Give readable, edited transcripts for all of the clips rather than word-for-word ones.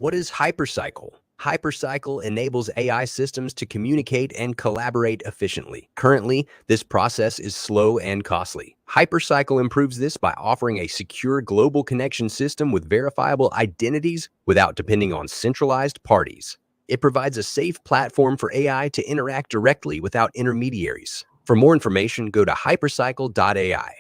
What is Hypercycle? Hypercycle enables AI systems to communicate and collaborate efficiently. Currently, this process is slow and costly. Hypercycle improves this by offering a secure global connection system with verifiable identities without depending on centralized parties. It provides a safe platform for AI to interact directly without intermediaries. For more information, go to hypercycle.ai.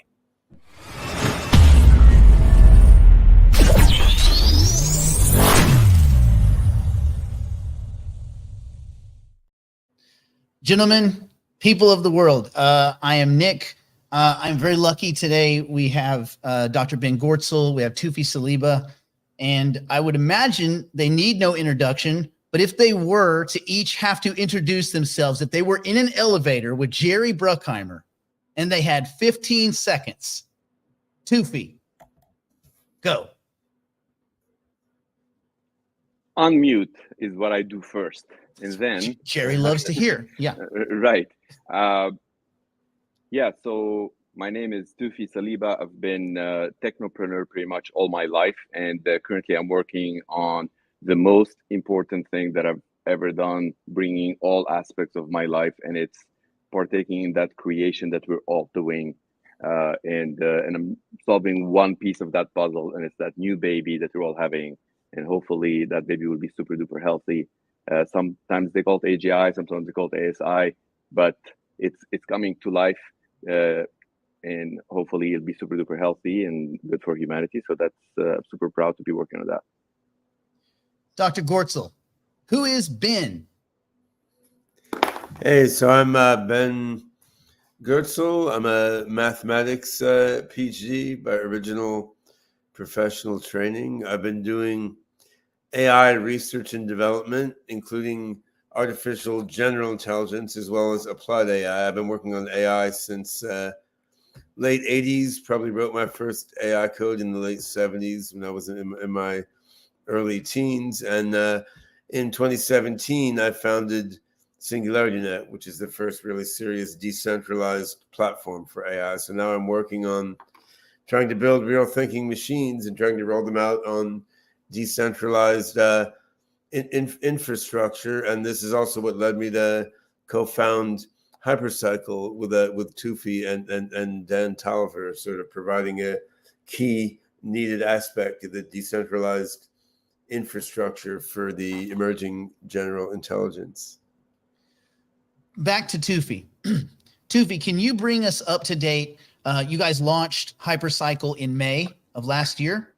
Gentlemen, people of the world, I am Nick. I'm very lucky today. We have Dr. Ben Goertzel, we have Toufii Saliba, and I would imagine they need no introduction, but if they were to each have to introduce themselves, if they were in an elevator with Jerry Bruckheimer and they had 15 seconds, Toufii, go. Unmute is what I do first. And then Jerry loves to hear. Yeah. Right. Yeah. So my name is Toufii Saliba. I've been a technopreneur pretty much all my life. And currently I'm working on the most important thing that I've ever done, bringing all aspects of my life. And it's partaking in that creation that we're all doing. And I'm solving one piece of that puzzle. And it's that new baby that we're all having. And hopefully that baby will be super duper healthy. Sometimes they call it AGI, sometimes they call it ASI, but it's coming to life, and hopefully it'll be super duper healthy and good for humanity. So that's super proud to be working on that. Dr. Goertzel, who is Ben? Hey, so I'm Ben Goertzel. I'm a mathematics PhD by original professional training. I've been doing AI research and development, including artificial general intelligence, as well as applied AI. I've been working on AI since late 80s, probably wrote my first AI code in the late 70s when I was in my early teens. And in 2017, I founded SingularityNet, which is the first really serious decentralized platform for AI. So now I'm working on trying to build real thinking machines and trying to roll them out on decentralized infrastructure. And this is also what led me to co-found Hypercycle with Toufii and Dan Tolliver, sort of providing a key needed aspect of the decentralized infrastructure for the emerging general intelligence. Back to Toufii. Toufii, can you bring us up to date? You guys launched Hypercycle in May of last year.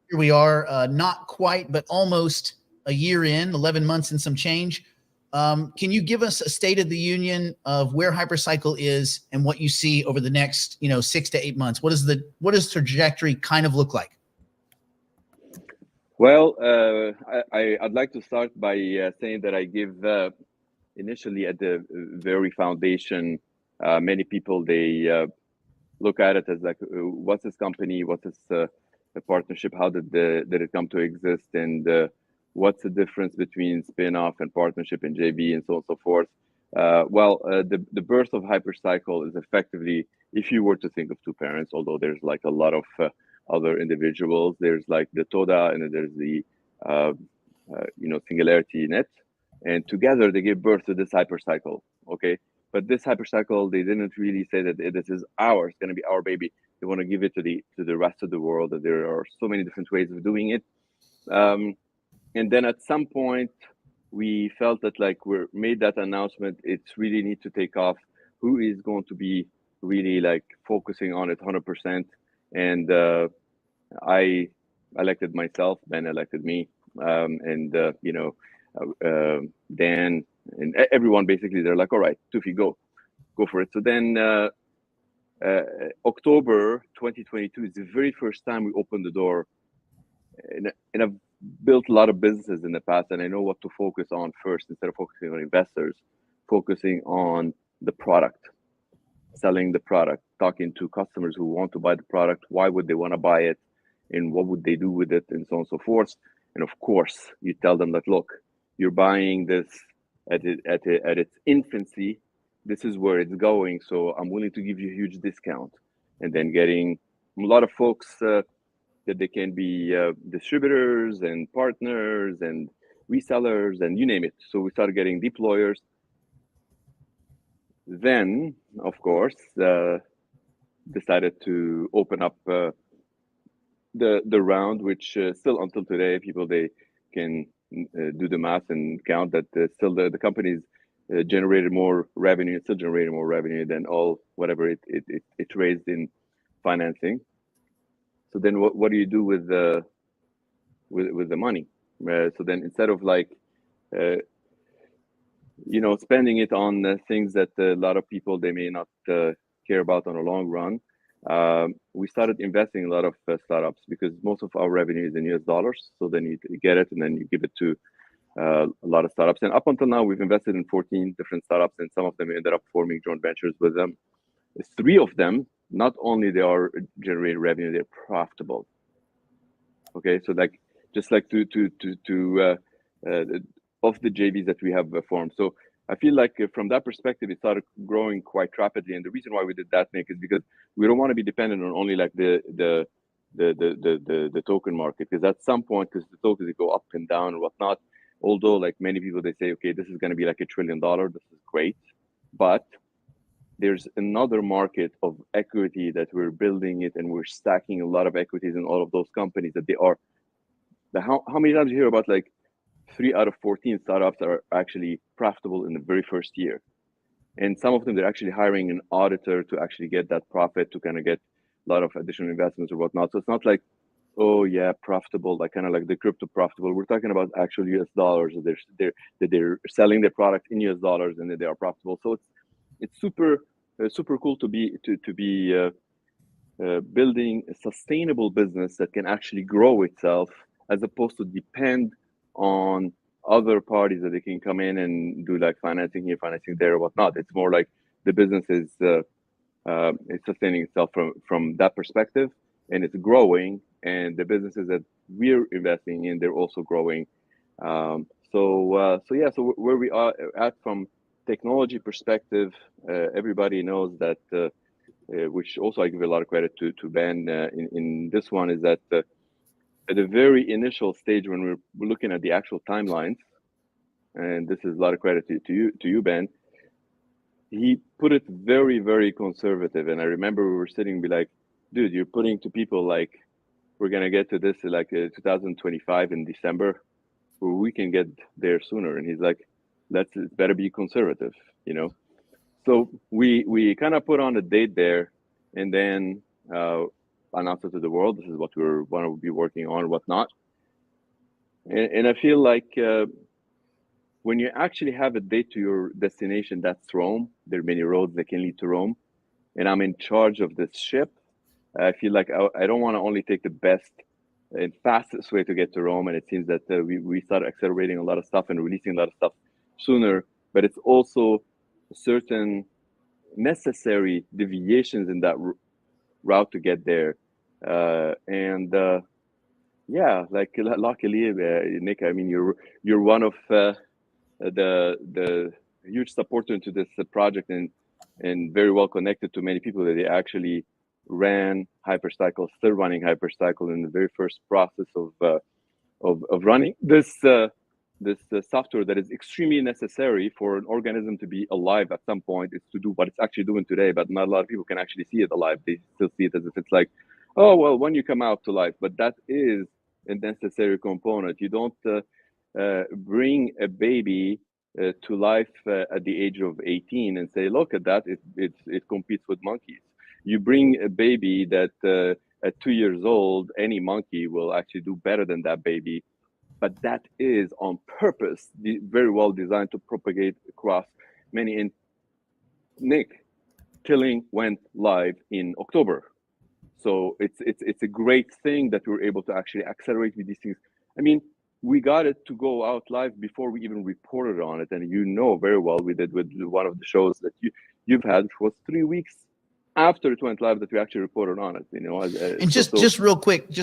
Here we are, not quite, but almost a year in, 11 months and some change. Can you give us a state of the union of where Hypercycle is and what you see over the next, 6 to 8 months? What does trajectory kind of look like? Well, I'd like to start by saying that I give initially at the very foundation, many people, they look at it as like, what's this company? What's this a partnership? How did it come to exist? And what's the difference between spin-off and partnership and JV and so on and so forth? The birth of Hypercycle is effectively, if you were to think of two parents, although there's like a lot of other individuals, there's like the Toda and then there's the SingularityNet, and together they gave birth to this Hypercycle. Okay, but this Hypercycle, they didn't really say that this is ours, going to be our baby. They want to give it to the rest of the world. That there are so many different ways of doing it, and then at some point we felt that like we made that announcement. It's really need to take off. Who is going to be really like focusing on it 100%? And I elected myself. Ben elected me, and Dan and everyone basically. They're like, all right, Toufii, go for it. So then. October 2022 is the very first time we opened the door, and I've built a lot of businesses in the past, and I know what to focus on first instead of focusing on investors, focusing on the product, selling the product, talking to customers who want to buy the product, why would they want to buy it, and what would they do with it, and so on and so forth. And of course, you tell them that, look, you're buying this at its infancy. This is where it's going, so I'm willing to give you a huge discount. And then getting a lot of folks that they can be distributors and partners and resellers and you name it. So we started getting deployers. Then, of course, decided to open up the round, which still until today, people, they can do the math and count that still the companies generated more revenue, still generated more revenue than all whatever it raised in financing. So then what do you do with the money? So then instead of like spending it on things that a lot of people, they may not care about on a long run, we started investing in a lot of startups, because most of our revenue is in US dollars. So then you get it and then you give it to a lot of startups. And up until now, we've invested in 14 different startups, and some of them ended up forming joint ventures with them. 3 of them, not only they are generating revenue, they're profitable. Okay, so like just like of the JVs that we have formed. So I feel like from that perspective, it started growing quite rapidly. And the reason why we did that, Nick, is because we don't want to be dependent on only like the token market, because at some point, because the tokens, they go up and down and whatnot. Although like many people, they say, okay, this is going to be like $1 trillion. This is great, but there's another market of equity that we're building it, and we're stacking a lot of equities in all of those companies that they are. How many times you hear about like 3 out of 14 startups are actually profitable in the very first year, and some of them they're actually hiring an auditor to actually get that profit, to kind of get a lot of additional investments or whatnot. So it's not like, oh yeah, profitable, like kind of like the crypto profitable. We're talking about actual US dollars. They're selling their product in US dollars, and they are profitable. So it's super cool to be building a sustainable business that can actually grow itself, as opposed to depend on other parties that they can come in and do like financing here, financing there, or whatnot. It's more like the business is it's sustaining itself from that perspective, and it's growing. And the businesses that we're investing in, they're also growing. So where we are at from technology perspective, everybody knows that, which also I give a lot of credit to Ben in this one, is that at the very initial stage when we're looking at the actual timelines, and this is a lot of credit to you, Ben, he put it very, very conservative. And I remember we were sitting and be like, dude, you're putting to people like, we're going to get to this like 2025 in December, where we can get there sooner. And he's like, it better be conservative, So we kind of put on a date there, and then announced it to the world. This is what we want to be working on, whatnot. And I feel like when you actually have a date to your destination, that's Rome. There are many roads that can lead to Rome, and I'm in charge of this ship. I feel like I don't want to only take the best and fastest way to get to Rome. And it seems that we started accelerating a lot of stuff and releasing a lot of stuff sooner, but it's also certain necessary deviations in that route to get there. Like luckily, Nick, I mean, you're one of the huge supporter to this project, and very well connected to many people that they actually ran Hypercycle, still running Hypercycle in the very first process of running this software that is extremely necessary for an organism to be alive at some point. Is to do what it's actually doing today, but not a lot of people can actually see it alive. They still see it as if it's like, oh well, when you come out to life. But that is a necessary component. You don't bring a baby to life at the age of 18 and say, look at that, it competes with monkeys. You bring a baby that at 2 years old, any monkey will actually do better than that baby. But that is on purpose, very well designed to propagate across many. And Nick, Killing went live in October. So it's a great thing that we were able to actually accelerate with these things. I mean, we got it to go out live before we even reported on it. And very well, we did with one of the shows that you've had, which was 3 weeks after it went live that we actually reported on it. And just real quick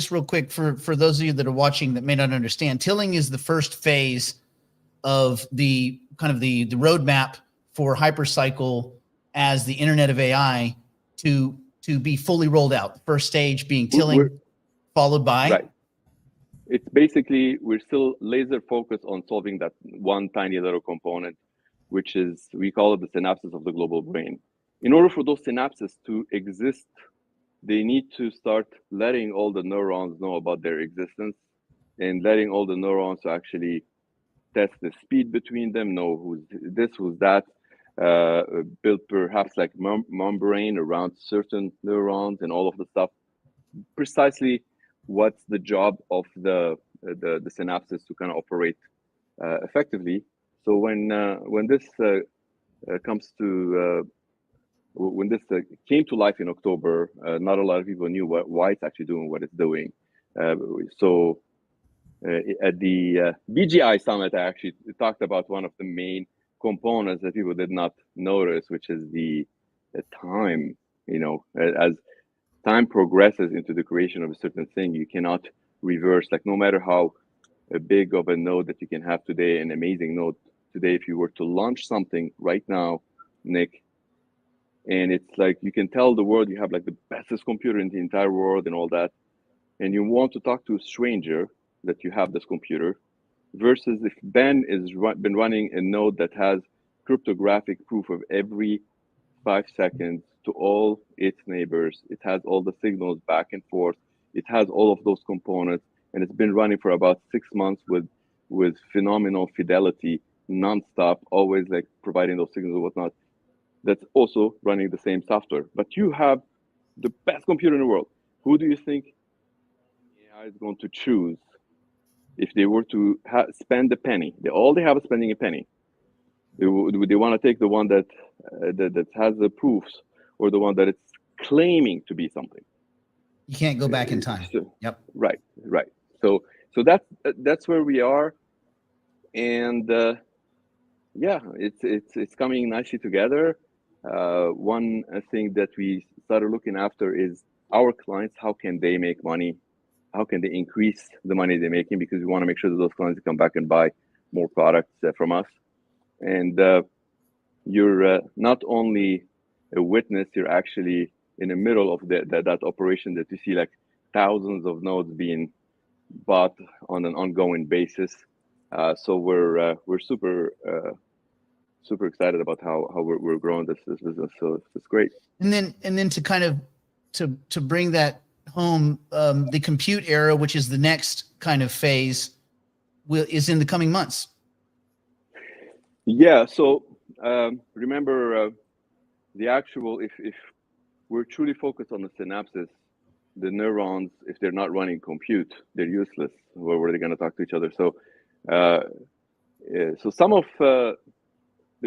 for those of you that are watching that may not understand, Tilling is the first phase of the kind of the roadmap for Hypercycle as the Internet of AI to be fully rolled out. First stage being Tilling. Followed by? Right. It's basically, we're still laser focused on solving that one tiny little component, which is, we call it the synapses of the global brain. In order for those synapses to exist, they need to start letting all the neurons know about their existence and letting all the neurons to actually test the speed between them, know who's this, who's that, build perhaps like membrane around certain neurons and all of the stuff. Precisely what's the job of the synapses to kind of operate effectively. So when this comes to when this came to life in October, not a lot of people knew why it's actually doing what it's doing. So at the BGI summit, I actually talked about one of the main components that people did not notice, which is the time. You know, as time progresses into the creation of a certain thing, you cannot reverse. Like, no matter how big of a node that you can have today, an amazing node today, if you were to launch something right now, Nick, and it's like you can tell the world you have like the bestest computer in the entire world and all that, and you want to talk to a stranger that you have this computer, versus if Ben is been running a node that has cryptographic proof of every 5 seconds to all its neighbors, it has all the signals back and forth, it has all of those components, and it's been running for about 6 months with phenomenal fidelity, nonstop, always like providing those signals and whatnot. That's also running the same software, but you have the best computer in the world. Who do you think AI is going to choose if they were to spend a penny? All they have is spending a penny. They want to take the one that has the proofs, or the one that it's claiming to be something. You can't go back in time. So, yep. Right. So that's where we are, and yeah, it's coming nicely together. One thing that we started looking after is our clients. How can they make money? How can they increase the money they're making? Because we want to make sure that those clients come back and buy more products from us. And you're not only a witness, you're actually in the middle of that operation that you see like thousands of nodes being bought on an ongoing basis. So we're super excited about how we're growing this business. So it's great. And then to kind of to bring that home, the compute era, which is the next kind of phase, is in the coming months. Yeah. So remember the actual, if we're truly focused on the synapses, the neurons, if they're not running compute, they're useless. Where are they going to talk to each other? So so some of the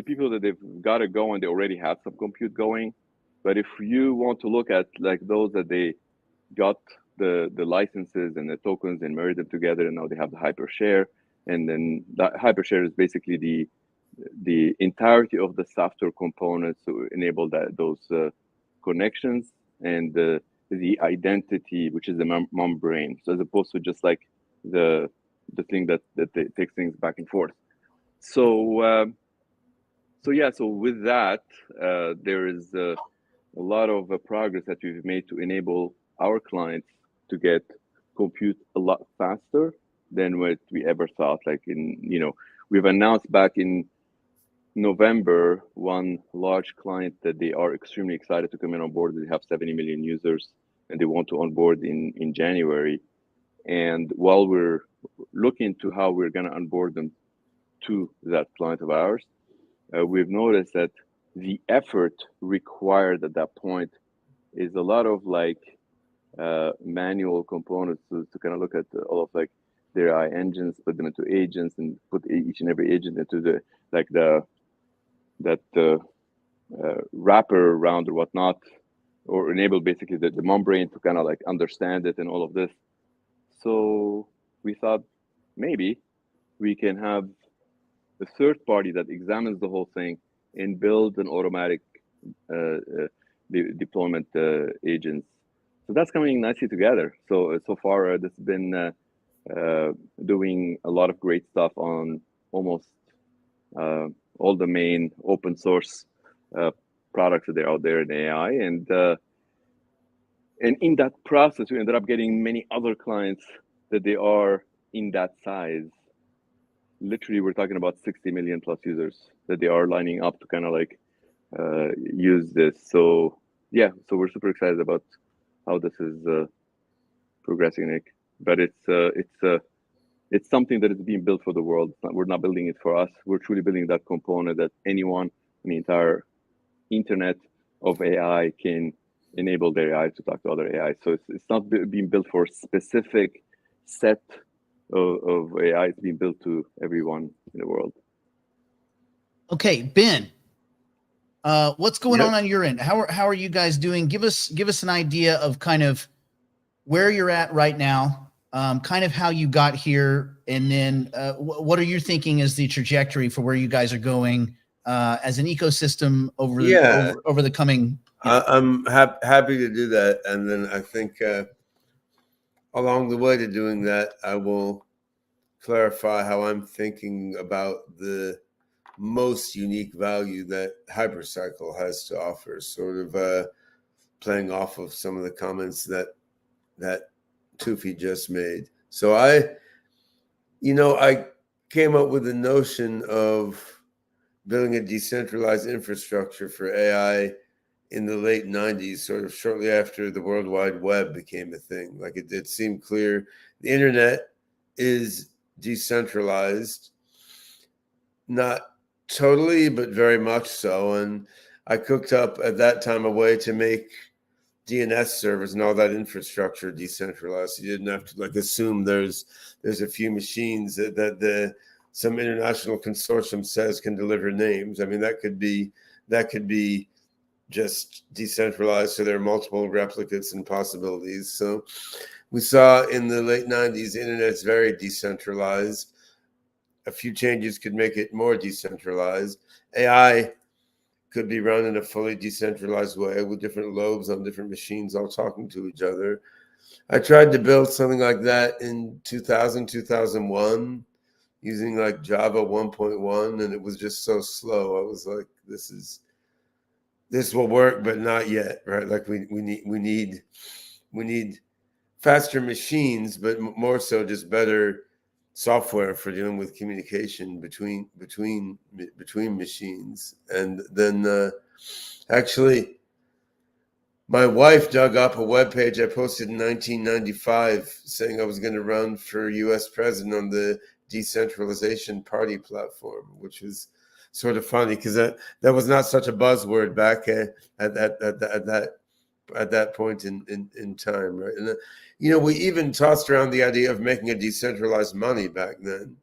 people that they've got it going, they already have some compute going. But if you want to look at like those that they got the licenses and the tokens and married them together, and now they have the hypershare, and then that hypershare is basically the entirety of the software components to enable those connections, and the identity, which is the membrane. So as opposed to just like the thing that takes things back and forth. So so yeah, so with that, there is a lot of progress that we've made to enable our clients to get compute a lot faster than what we ever thought. Like we've announced back in November one large client that they are extremely excited to come in on board. They have 70 million users, and they want to onboard in January. And while we're looking to how we're going to onboard them to that client of ours, we've noticed that the effort required at that point is a lot of like manual components to kind of look at all of like their AI engines, put them into agents, and put each and every agent into that wrapper around or whatnot, or enable basically the membrane to kind of like understand it and all of this. So we thought maybe we can have a third party that examines the whole thing and build an automatic deployment agents. So that's coming nicely together. So far, this has been doing a lot of great stuff on almost all the main open source products that are out there in AI, and And in that process, we ended up getting many other clients that they are in that size. Literally, we're talking about 60 million plus users that they are lining up to kind of like use this. So yeah, so we're super excited about how this is progressing, Nick. But it's something that is being built for the world. We're not building it for us. We're truly building that component that anyone in the entire internet of AI can enable their AI to talk to other AI. So it's not being built for a specific set of AI. It's being built to everyone in the world. Okay, Ben, what's going Yep. on your end? How are you guys doing? Give us an idea of kind of where you're at right now, kind of how you got here, and then what are you thinking is the trajectory for where you guys are going as an ecosystem over the coming. I'm happy to do that, and then I think along the way to doing that, I will clarify how I'm thinking about the most unique value that Hypercycle has to offer, sort of playing off of some of the comments that Toufii just made. So I came up with the notion of building a decentralized infrastructure for AI in the late 90s, sort of shortly after the World Wide Web became a thing. Like it seemed clear the internet is decentralized, not totally, but very much so. And I cooked up at that time a way to make DNS servers and all that infrastructure decentralized. You didn't have to like assume there's a few machines that some international consortium says can deliver names. I mean, that could be just decentralized, so there are multiple replicates and possibilities. So we saw in the late 90s, the internet's very decentralized. A few changes could make it more decentralized. AI could be run in a fully decentralized way with different lobes on different machines all talking to each other. I tried to build something like that in 2000, 2001 using like Java 1.1, and it was just so slow. I was like, this will work, but not yet, right? Like we need faster machines, but more so just better software for dealing with communication between machines. And then actually my wife dug up a webpage I posted in 1995 saying I was going to run for US president on the decentralization party platform, which was sort of funny because that was not such a buzzword back at that point in time, right? And we even tossed around the idea of making a decentralized money back then,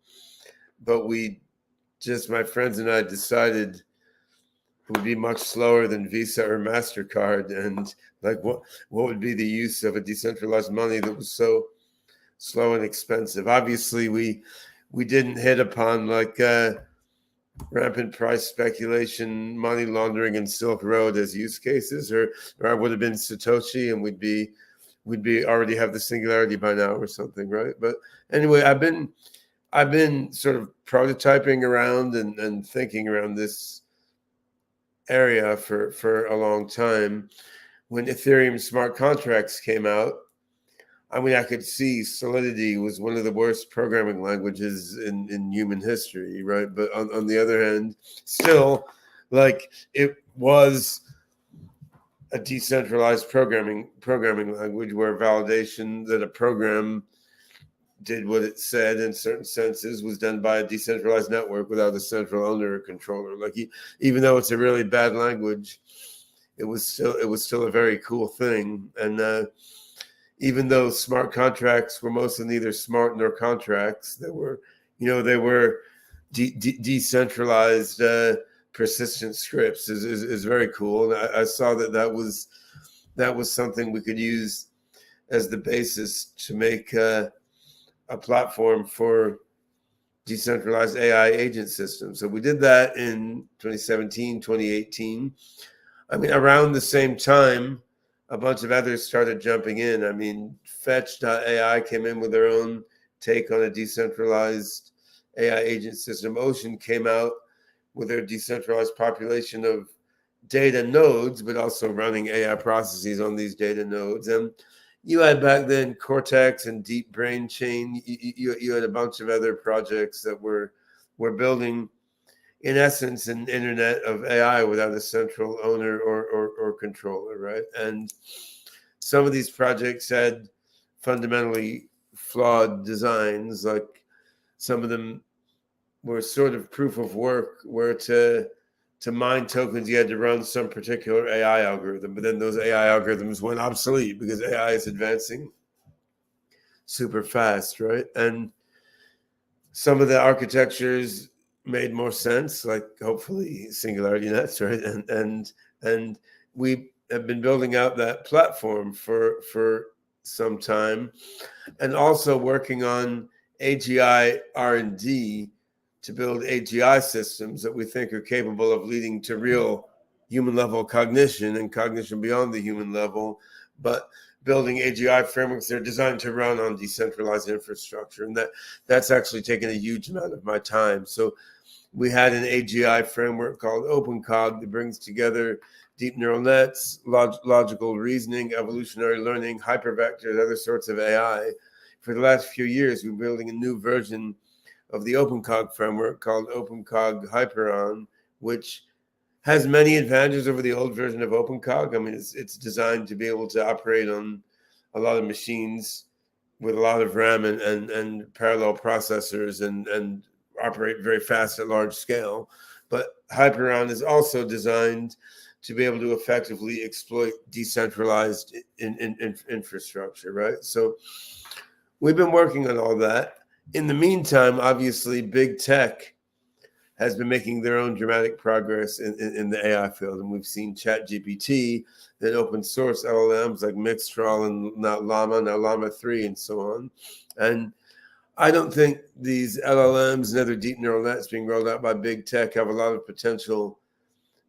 but my friends and I decided it would be much slower than Visa or MasterCard, and like what would be the use of a decentralized money that was so slow and expensive? Obviously, we didn't hit upon like rampant price speculation, money laundering, and Silk Road as use cases, or I would have been Satoshi, and we'd be already have the singularity by now or something, right? But anyway, I've been sort of prototyping around and thinking around this area for a long time. When Ethereum smart contracts came out, I mean, I could see Solidity was one of the worst programming languages in human history, right? But on the other hand, still, like it was a decentralized programming language where validation that a program did what it said in certain senses was done by a decentralized network without a central owner or controller. Like even though it's a really bad language, it was still a very cool thing. And even though smart contracts were mostly neither smart nor contracts, they were decentralized persistent scripts is very cool. And I saw that was something we could use as the basis to make a platform for decentralized AI agent systems. So we did that in 2017, 2018. I mean, around the same time, a bunch of others started jumping in. I mean, Fetch.ai came in with their own take on a decentralized AI agent system. Ocean came out with their decentralized population of data nodes, but also running AI processes on these data nodes. And you had back then Cortex and Deep Brain Chain. You had a bunch of other projects that were building, in essence, an internet of AI without a central owner or controller, right? And some of these projects had fundamentally flawed designs. Like some of them were sort of proof of work, where to mine tokens, you had to run some particular AI algorithm, but then those AI algorithms went obsolete because AI is advancing super fast, right? And some of the architectures made more sense, like hopefully SingularityNet, right? And we have been building out that platform for some time, and also working on AGI R&D to build AGI systems that we think are capable of leading to real human level cognition and cognition beyond the human level, but building AGI frameworks that are designed to run on decentralized infrastructure. And that's actually taken a huge amount of my time. So we had an AGI framework called OpenCog that brings together deep neural nets, logical reasoning, evolutionary learning, hypervectors, other sorts of AI. For the last few years, we're building a new version of the OpenCog framework called OpenCog Hyperon, which has many advantages over the old version of OpenCog. I mean, it's designed to be able to operate on a lot of machines with a lot of RAM and parallel processors and operate very fast at large scale. But Hyperon is also designed to be able to effectively exploit decentralized infrastructure, right? So we've been working on all that. In the meantime, obviously, big tech has been making their own dramatic progress in the AI field. And we've seen ChatGPT, then open source LLMs like Mistral and now Llama 3 and so on. And I don't think these LLMs and other deep neural nets being rolled out by big tech have a lot of potential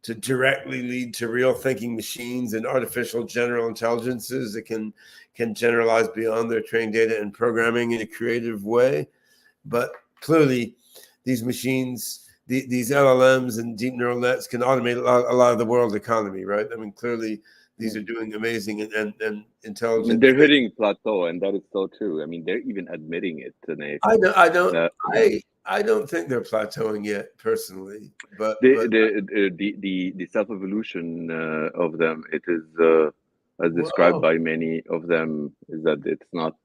to directly lead to real thinking machines and artificial general intelligences that can generalize beyond their trained data and programming in a creative way. But clearly, these machines, these LLMs and deep neural nets can automate a lot of the world economy, right? I mean, clearly, these are doing amazing and intelligent. I mean, they're hitting plateau, and that is so true. I mean, they're even admitting it today. I don't think they're plateauing yet, personally. But the self evolution of them, it is as described by many of them, is that it's not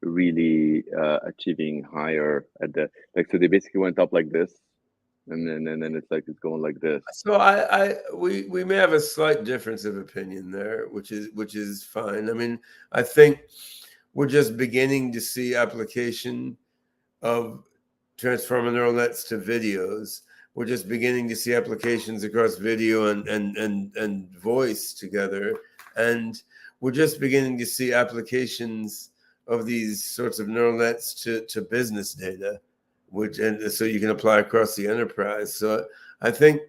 really achieving higher at the like. So they basically went up like this, and then it's like it's going like this. So we may have a slight difference of opinion there, which is fine. I mean, I think we're just beginning to see application of transformer neural nets to videos. We're just beginning to see applications across video and voice together, and we're just beginning to see applications of these sorts of neural nets to business data, and so you can apply across the enterprise. So I think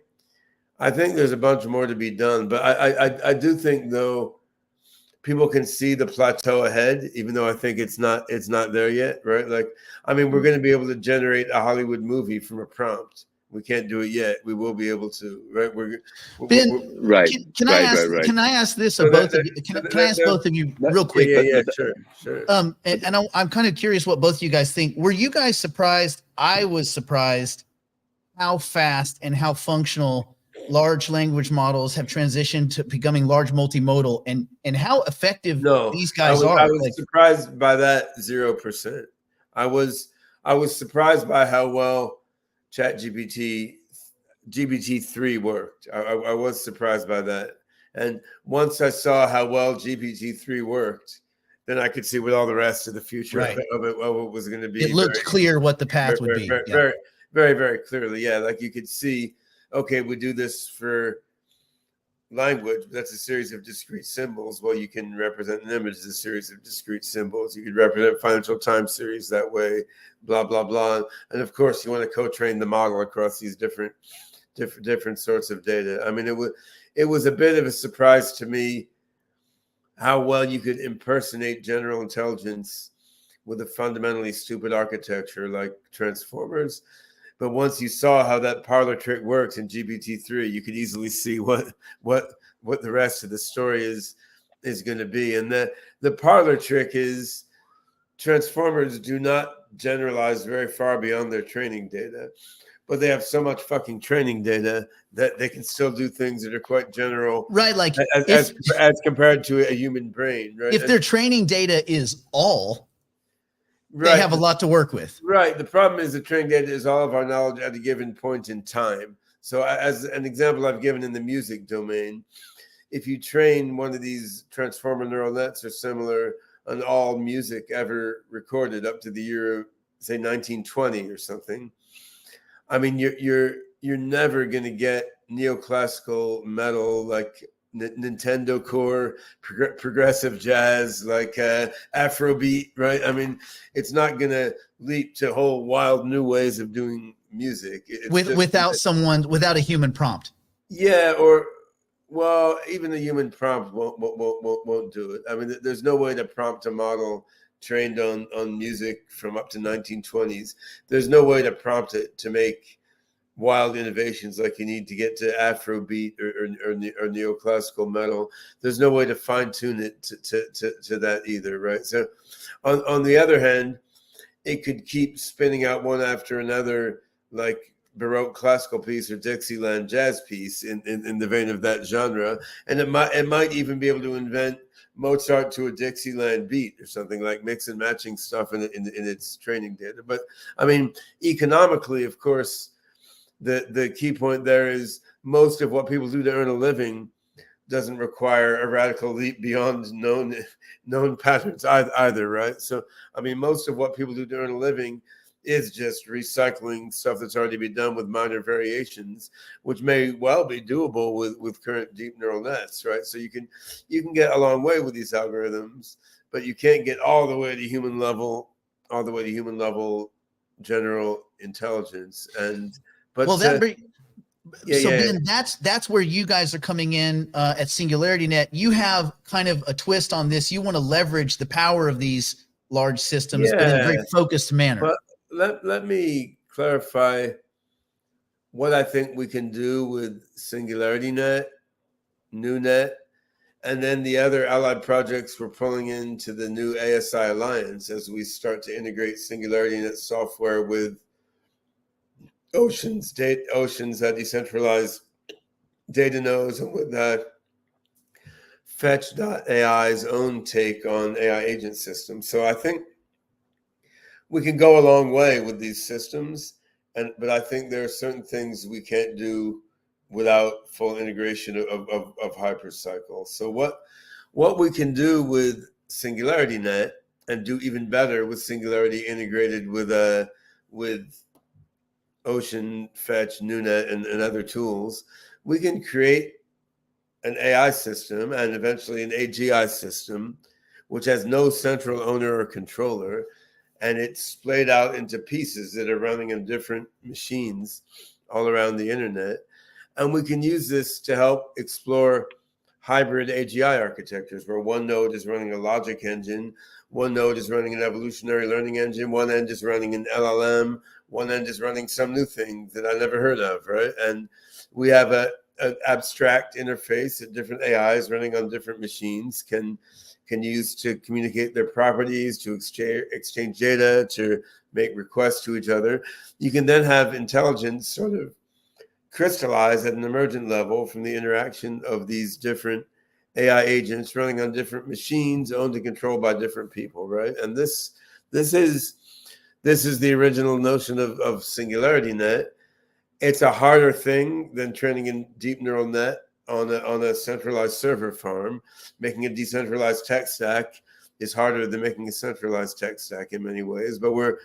there's a bunch more to be done, but I do think, though, people can see the plateau ahead, even though I think it's not there yet, right? Like, I mean, we're going to be able to generate a Hollywood movie from a prompt. We can't do it yet. We will be able to, right? Ben, Right. Can I ask this of both of you? Can I ask both of you real quick? Yeah, sure. And I'm kind of curious what both of you guys think. Were you guys surprised? I was surprised how fast and how functional large language models have transitioned to becoming large multimodal, and how effective these guys are. I was surprised by that 0%. I was surprised by how well GPT-3 worked. I was surprised by that. And once I saw how well GPT-3 worked, then I could see what all the rest of the future of it was going to be. It looked clear what the path would be. Very, very clearly. Yeah, like you could see, okay, we do this for language. That's a series of discrete symbols. Well, you can represent an image as a series of discrete symbols. You could represent financial time series that way, blah, blah, blah. And of course, you want to co-train the model across these different sorts of data. I mean, it was a bit of a surprise to me how well you could impersonate general intelligence with a fundamentally stupid architecture like transformers. But once you saw how that parlor trick works in GPT-3, you could easily see what the rest of the story is going to be. And the parlor trick is transformers do not generalize very far beyond their training data, but they have so much fucking training data that they can still do things that are quite general, right? Like as compared to a human brain, right? If their training data is all, right, they have a lot to work with. Right. The problem is the training data is all of our knowledge at a given point in time. So as an example I've given in the music domain, if you train one of these transformer neural nets or similar on all music ever recorded up to the year, say 1920 or something, I mean, you're never going to get neoclassical metal like Nintendo core, progressive jazz, like Afrobeat, right? I mean, it's not going to leap to whole wild new ways of doing music. Without a human prompt. Yeah, or well, even a human prompt won't do it. I mean, there's no way to prompt a model trained on music from up to 1920s. There's no way to prompt it to make wild innovations like you need to get to Afrobeat or neoclassical metal. There's no way to fine tune it to that either, right? So on the other hand, it could keep spinning out one after another, like Baroque classical piece or Dixieland jazz piece in the vein of that genre, and it might even be able to invent Mozart to a Dixieland beat or something, like mix and matching stuff in its training data. But I mean, economically, of course, the key point there is most of what people do to earn a living doesn't require a radical leap beyond known patterns either, right? So I mean, most of what people do to earn a living is just recycling stuff that's already been done with minor variations, which may well be doable with current deep neural nets, right? So you can get a long way with these algorithms, but you can't get all the way to human level general intelligence. Ben, that's where you guys are coming in at SingularityNet. You have kind of a twist on this. You want to leverage the power of these large systems, but in a very focused manner. But let me clarify what I think we can do with SingularityNet, NewNet, and then the other allied projects we're pulling into the new ASI Alliance as we start to integrate SingularityNet software with Ocean's decentralized data nodes, and with Fetch.ai's own take on AI agent systems. So I think we can go a long way with these systems, but I think there are certain things we can't do without full integration of Hypercycle. So what we can do with SingularityNet, and do even better with Singularity integrated with Ocean, Fetch, NewNet, and other tools, we can create an AI system and eventually an AGI system, which has no central owner or controller, and it's splayed out into pieces that are running on different machines all around the internet. And we can use this to help explore hybrid AGI architectures, where one node is running a logic engine, one node is running an evolutionary learning engine, one end is running an LLM, one end is running some new thing that I never heard of, right? And we have an abstract interface that different AIs running on different machines can use to communicate their properties, to exchange data, to make requests to each other. You can then have intelligence sort of crystallize at an emergent level from the interaction of these different AI agents running on different machines, owned and controlled by different people, right? And this is the original notion of SingularityNet. It's a harder thing than training a deep neural net on a centralized server farm. Making a decentralized tech stack is harder than making a centralized tech stack in many ways, but we're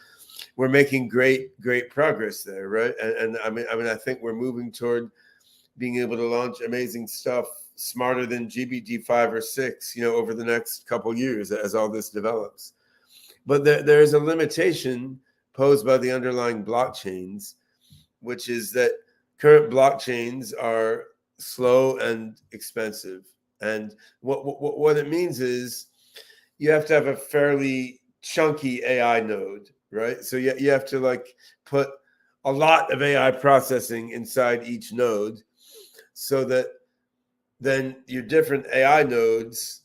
making great progress there, right? And I mean, I think we're moving toward being able to launch amazing stuff smarter than GPT-5 or 6, over the next couple of years as all this develops. But there is a limitation posed by the underlying blockchains, which is that current blockchains are slow and expensive. And what it means is you have to have a fairly chunky AI node, right? So you have to like put a lot of AI processing inside each node, so that then your different AI nodes,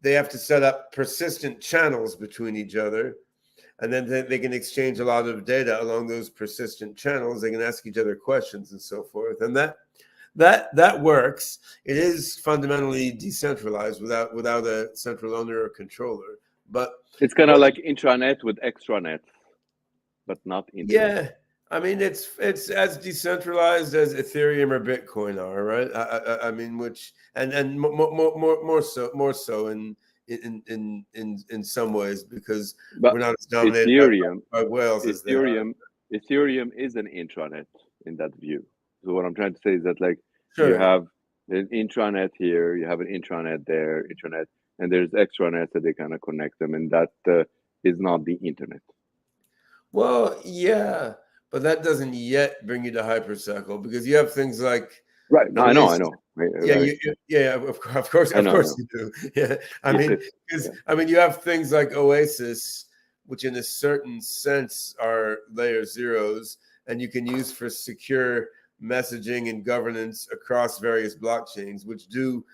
they have to set up persistent channels between each other, and then they can exchange a lot of data along those persistent channels. They can ask each other questions and so forth, and that works. It is fundamentally decentralized without a central owner or controller, but It's kind of like intranet with extranet, but not internet. yeah, I mean, it's as decentralized as Ethereum or Bitcoin are, right? I mean, which and more so in some ways, because But we're not as dominated Ethereum, by whales as they are. Ethereum is an intranet in that view. So what I'm trying to say is that like you Sure. have an intranet here, you have an intranet there, intranet, and there's extranet that they kind of connect them, and that is not the internet. Well, yeah, but that doesn't yet bring you to Hypercycle, because you have things like Right. No, I Oasis. know. Right, Yeah, right. yeah, of course, I know. you do. Yeah, I Yes, mean, yes, because yeah. you have things like Oasis, which in a certain sense are layer zeros, and you can use for secure messaging and governance across various blockchains, which do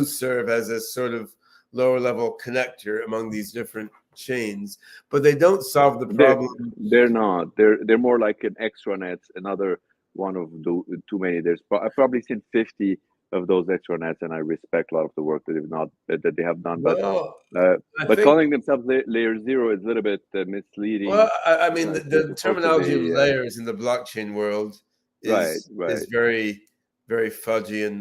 serve as a sort of lower level connector among these different chains, but they don't solve the problem. They're not. They're more like an extranet, another one of the too many. I've probably seen 50 of those extranets, and I respect a lot of the work that they have done. Well, I But think. calling themselves layer zero is a little bit misleading. Well, I mean, Right? They're the supposed to terminology of be layers in the blockchain world right, is right. very, very fudgy and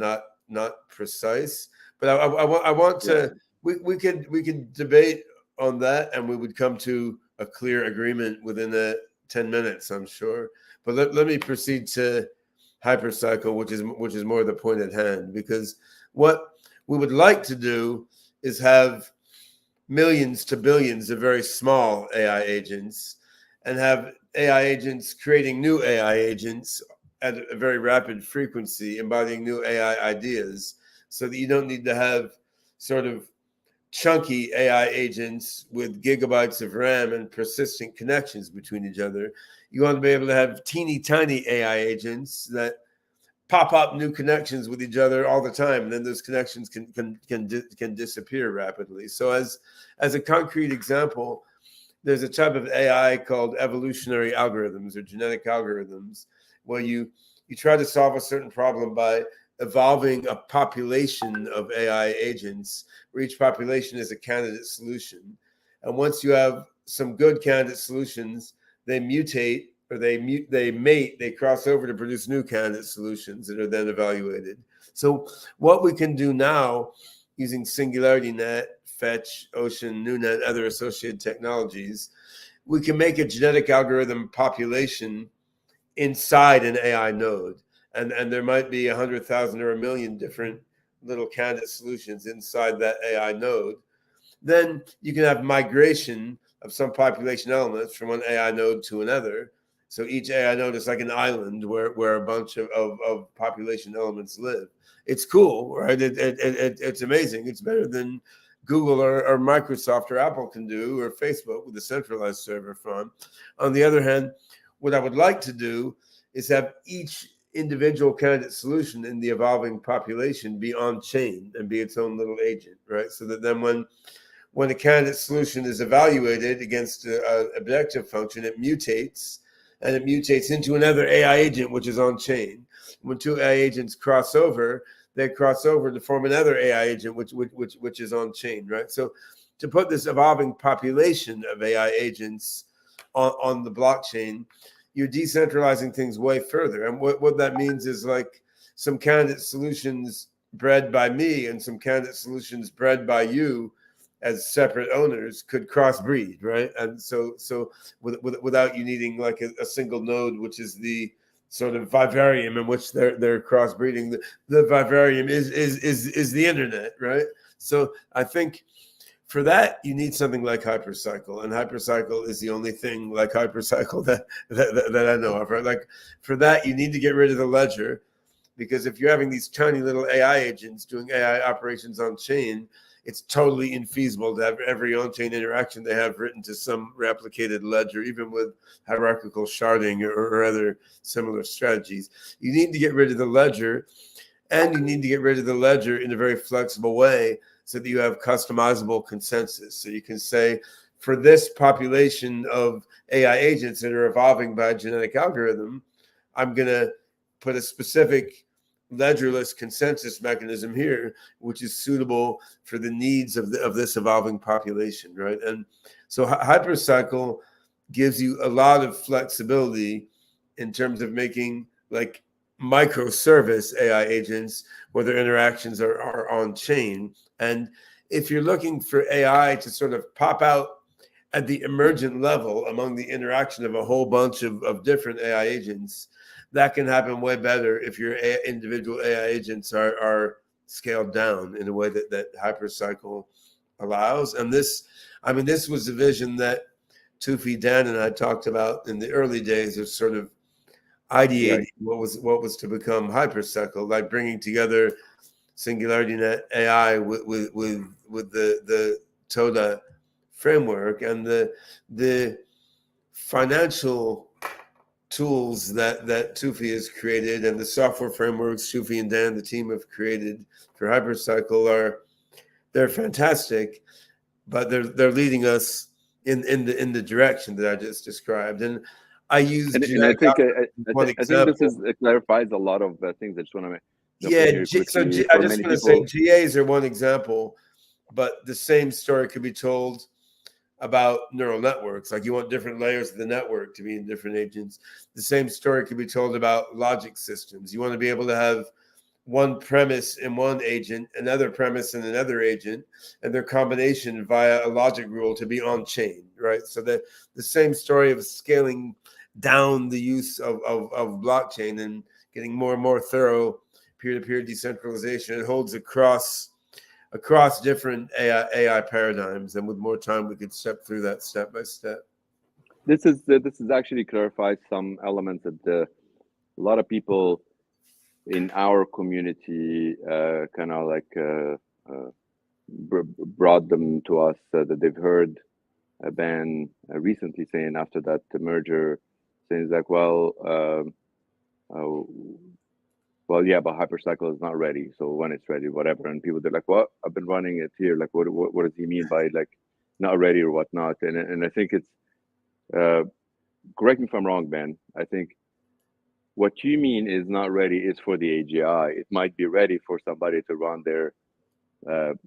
not precise. But I want Yeah. to, we could debate on that, and we would come to a clear agreement within 10 minutes, I'm sure. But let me proceed to Hypercycle, which is more the point at hand, because what we would like to do is have millions to billions of very small AI agents, and have AI agents creating new AI agents at a very rapid frequency, embodying new AI ideas, so that you don't need to have sort of chunky AI agents with gigabytes of RAM and persistent connections between each other. You want to be able to have teeny tiny AI agents that pop up new connections with each other all the time, and then those connections can disappear rapidly. So as a concrete example, there's a type of AI called evolutionary algorithms or genetic algorithms, where you try to solve a certain problem by evolving a population of AI agents, where each population is a candidate solution. And once you have some good candidate solutions, they mutate, or they mate, they cross over to produce new candidate solutions that are then evaluated. So what we can do now, using SingularityNet, Fetch, Ocean, NuNet, other associated technologies, we can make a genetic algorithm population inside an AI node. And there might be 100,000 or 1,000,000 different little candidate solutions inside that AI node. Then you can have migration of some population elements from one AI node to another. So each AI node is like an island where a bunch of population elements live. It's cool, right? It's amazing. It's better than Google or Microsoft or Apple can do, or Facebook with a centralized server farm. On the other hand, what I would like to do is have each individual candidate solution in the evolving population be on chain and be its own little agent, right? So that then when a candidate solution is evaluated against an objective function, it mutates, and it mutates into another AI agent, which is on chain. When two AI agents cross over, they cross over to form another AI agent, which is on chain, right? So to put this evolving population of AI agents on the blockchain, you're decentralizing things way further. And what that means is, like, some candidate solutions bred by me and some candidate solutions bred by you as separate owners could crossbreed, right? And so without you needing like a single node, which is the sort of vivarium in which they're crossbreeding. The vivarium is the internet, right? So I think for that you need something like Hypercycle, and Hypercycle is the only thing like Hypercycle that I know of, right? Like, for that you need to get rid of the ledger, because if you're having these tiny little AI agents doing AI operations on chain, it's totally infeasible to have every on-chain interaction they have written to some replicated ledger, even with hierarchical sharding or other similar strategies. You need to get rid of the ledger, and you need to get rid of the ledger in a very flexible way so that you have customizable consensus. So you can say, for this population of AI agents that are evolving by a genetic algorithm, I'm going to put a specific ledgerless consensus mechanism here, which is suitable for the needs of this evolving population, right? And so Hypercycle gives you a lot of flexibility in terms of making like microservice AI agents where their interactions are on chain. And if you're looking for AI to sort of pop out at the emergent level among the interaction of a whole bunch of different AI agents, that can happen way better if your individual AI agents are scaled down in a way that Hypercycle allows. And this was a vision that Toufii, Dan, and I talked about in the early days of sort of ideating what was to become Hypercycle, like bringing together SingularityNet AI with the TODA framework and the financial tools that Toufii has created and the software frameworks Toufii and Dan, the team, have created for Hypercycle they're fantastic, but they're leading us in the direction that I just described. And I use and I think this clarifies a lot of things. I just want to make. I just want to say GAs are one example, but the same story could be told about neural networks. Like, you want different layers of the network to be in different agents. The same story could be told about logic systems. You want to be able to have one premise in one agent, another premise in another agent, and their combination via a logic rule to be on chain, right? So the same story of scaling down the use of blockchain and getting more and more thorough peer-to-peer decentralization, it holds across different AI paradigms, and with more time, we could step through that step by step. This is actually clarifies some elements that a lot of people in our community kind of like brought them to us that they've heard Ben recently saying after that merger, saying like, well, yeah, but Hypercycle is not ready. So when it's ready, whatever. And people, they're like, well, I've been running it here. Like, what does he mean by like not ready or whatnot? And I think it's, correct me if I'm wrong, Ben. I think what you mean is not ready is for the AGI. It might be ready for somebody to run their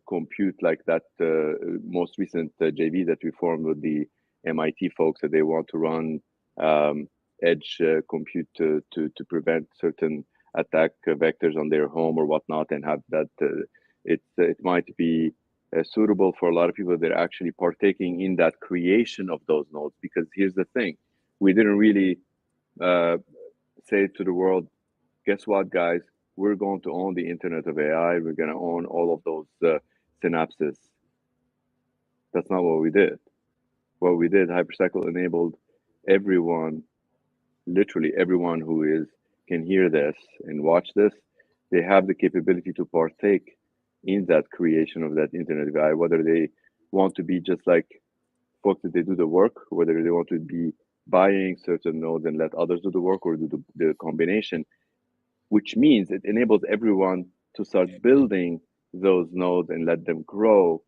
compute, like that most recent JV that we formed with the MIT folks, that they want to run edge compute to prevent certain attack vectors on their home or whatnot, and have that it might be suitable for a lot of people that are actually partaking in that creation of those nodes. Because here's the thing, we didn't really say to the world, guess what, guys, we're going to own the internet of AI. We're going to own all of those synapses. That's not what we did. What we did, Hypercycle enabled everyone, literally everyone who can hear this and watch this, they have the capability to partake in that creation of that internet of AI, whether they want to be just like folks that they do the work, whether they want to be buying certain nodes and let others do the work, or do the combination, which means it enables everyone to start building those nodes and let them grow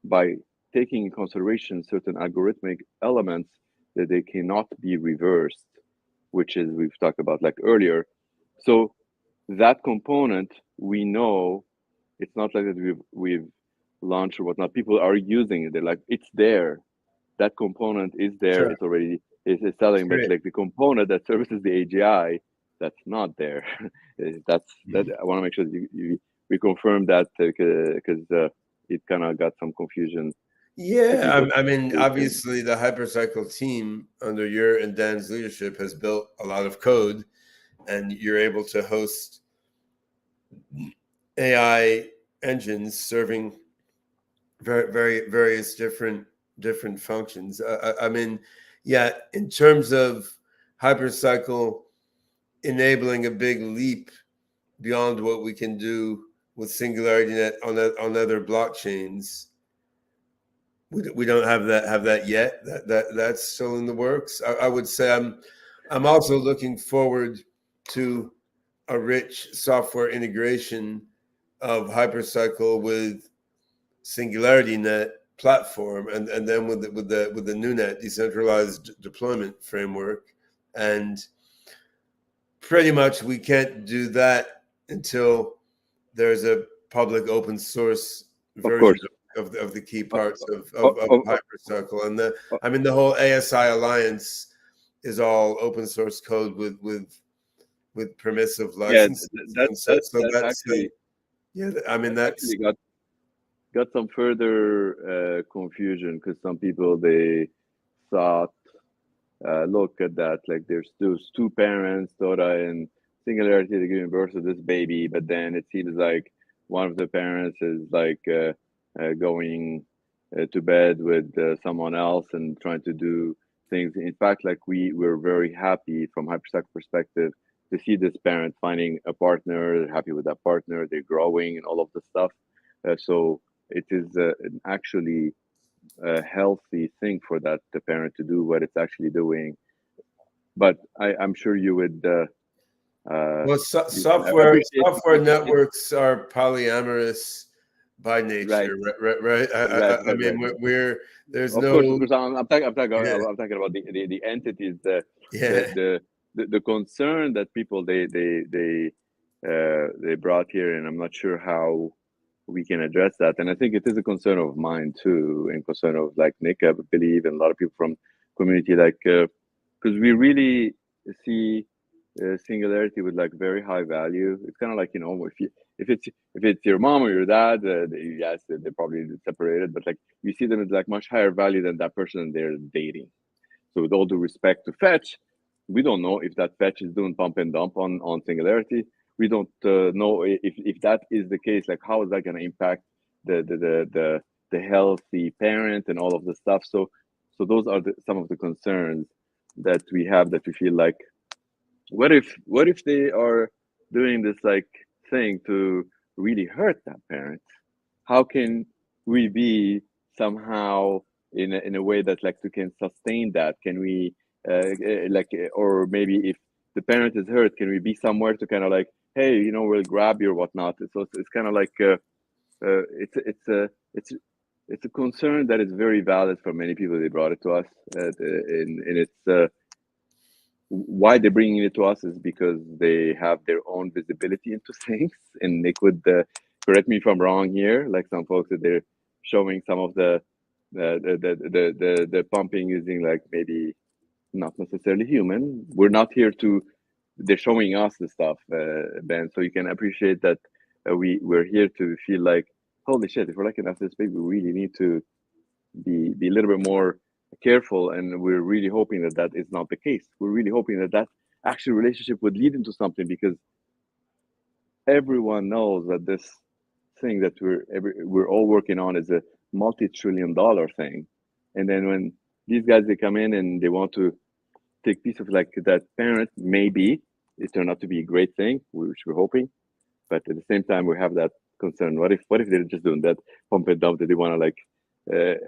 by taking in consideration certain algorithmic elements that they cannot be reversed, which is we've talked about like earlier. So that component, we know it's not like that we've launched or whatnot. People are using it. They're like, it's there. That component is there. Sure. It's already it's selling, but like the component that services the AGI, that's not there. that I want to make sure that we confirm that, because it kind of got some confusion. Yeah, I mean, obviously the Hypercycle team under your and Dan's leadership has built a lot of code, and you're able to host AI engines serving very various different functions. I mean, yeah, in terms of Hypercycle enabling a big leap beyond what we can do with SingularityNet on other blockchains. We don't have that yet. That's still in the works. I would say I'm also looking forward to a rich software integration of Hypercycle with SingularityNet platform, and then with the NuNet decentralized deployment framework. And pretty much we can't do that until there's a public open source version of the key parts of Hypercycle. And the whole ASI alliance is all open source code with permissive licenses. That's actually got some further confusion, because some people, they thought, look at that, like there's those two parents, Dora and Singularity, they're giving birth to this baby, but then it seems like one of the parents is like going to bed with someone else and trying to do things. In fact, like we're very happy from Hypercycle perspective to see this parent finding a partner, they're happy with that partner, they're growing and all of the stuff. So it is actually a healthy thing for the parent to do what it's actually doing. But I'm sure you would. Software networks are polyamorous by nature, right? I mean, there's no. Of course, I'm talking about the entities, the concern that people they brought here, and I'm not sure how we can address that. And I think it is a concern of mine too, and concern of like Nick, I believe, and a lot of people from community, like because we really see Singularity with like very high value. It's kind of like, you know, if it's your mom or your dad, yes, they're probably separated, but like you see them as like much higher value than that person they're dating. So with all due respect to Fetch, we don't know if that Fetch is doing pump and dump on Singularity. We don't know if that is the case. Like, how is that going to impact the healthy parent and all of the stuff? So those are some of the concerns that we have, that we feel like, what if they are doing this like thing to really hurt that parent? How can we be somehow in a way that like we can sustain that? Can we or maybe if the parent is hurt, can we be somewhere to kind of like, hey, you know, we'll grab you or whatnot? So it's kind of like it's a concern that is very valid for many people. They brought it to us, and it's why they're bringing it to us is because they have their own visibility into things. And they could correct me if I'm wrong here. Like some folks that they're showing some of the pumping using like maybe not necessarily human. We're not here to. They're showing us the stuff, Ben. So you can appreciate that we're here to feel like, holy shit, if we're looking after this baby, we really need to be a little bit more careful. And we're really hoping that that is not the case. We're really hoping that that actual relationship would lead into something, because everyone knows that this thing that we're all working on is a multi-trillion-dollar thing. And then when these guys, they come in and they want to take piece of like that parent, maybe it turned out to be a great thing, which we're hoping. But at the same time, we have that concern. What if they're just doing that pump and dump, that they want to like